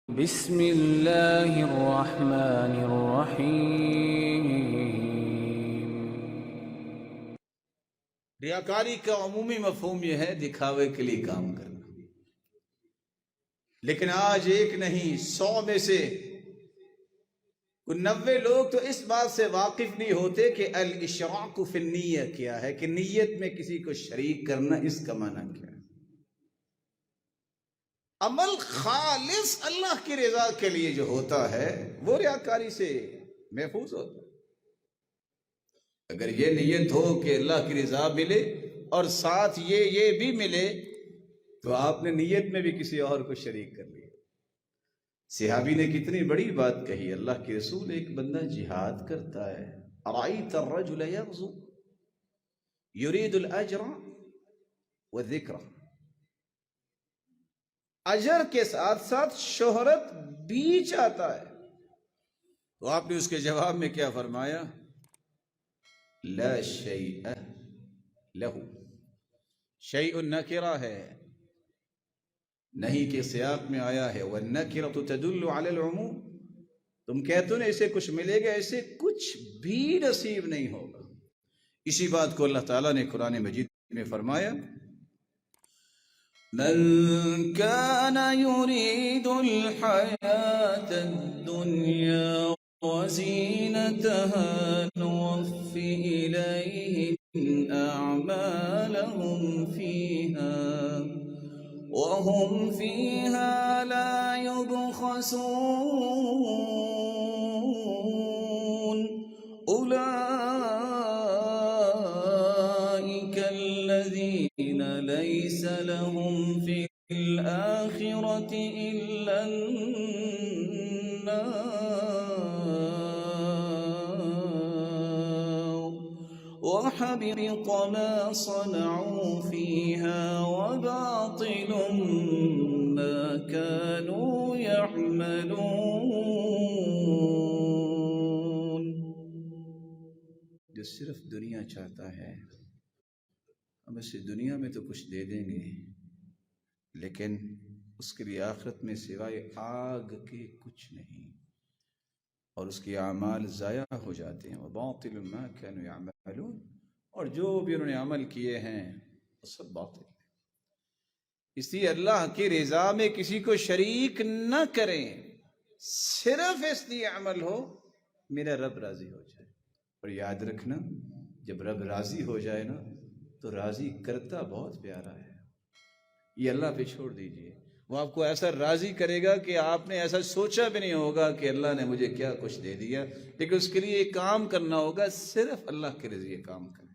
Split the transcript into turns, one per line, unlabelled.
بسم اللہ الرحمن الرحیم۔
ریاکاری کا عمومی مفہوم یہ ہے دکھاوے کے لیے کام کرنا، لیکن آج ایک نہیں 100 میں سے 90 لوگ تو اس بات سے واقف نہیں ہوتے کہ الاشراک فی النیہ کیا ہے، کہ نیت میں کسی کو شریک کرنا اس کا معنی کیا ہے۔ عمل خالص اللہ کی رضا کے لیے جو ہوتا ہے وہ ریاکاری سے محفوظ ہوتا ہے۔ اگر یہ نیت ہو کہ اللہ کی رضا ملے اور ساتھ یہ بھی ملے تو آپ نے نیت میں بھی کسی اور کو شریک کر لیا۔ صحابی نے کتنی بڑی بات کہی، اللہ کے رسول ایک بندہ جہاد کرتا ہے، ارأیت الرجل یغزو یرید الاجر والذکر، اجر کے ساتھ ساتھ شہرت بھی چاہتا ہے، تو آپ نے اس کے جواب میں کیا فرمایا؟ لا شیء لہ، شیء نکرہ ہے، نہیں کہ سیاق میں آیا ہے والنکرۃ تدل علی العموم، تم کہتے ہو نا اسے کچھ ملے گا، اسے کچھ بھی نصیب نہیں ہوگا۔ اسی بات کو اللہ تعالیٰ نے قرآن مجید میں فرمایا، من كان يريد الحياة الدنيا وزينتها نوف إليهم أعمالهم فيها وهم فيها لا يبخسون أولئك الذين ليس لهم في الآخرة إلا النار وحبط ما صنعوا فيها وباطل ما كانوا يعملون۔ جو صرف دنیا چاہتا ہے ہم اسے دنیا میں تو کچھ دے دیں گے، لیکن اس کے لیے آخرت میں سوائے آگ کے کچھ نہیں، اور اس کے اعمال ضائع ہو جاتے ہیں۔ وَبَاطِلٌ مَا كَانُوا يَعْمَلُونَ، اور جو بھی انہوں نے عمل کیے ہیں وہ سب باطل ہے۔ اس لیے اللہ کی رضا میں کسی کو شریک نہ کریں، صرف اس لیے عمل ہو میرا رب راضی ہو جائے۔ اور یاد رکھنا، جب رب راضی ہو جائے نا تو راضی کرتا بہت پیارا ہے، یہ اللہ پہ چھوڑ دیجئے، وہ آپ کو ایسا راضی کرے گا کہ آپ نے ایسا سوچا بھی نہیں ہوگا کہ اللہ نے مجھے کیا کچھ دے دیا، لیکن اس کے لیے ایک کام کرنا ہوگا، صرف اللہ کے رضا کام کرنا۔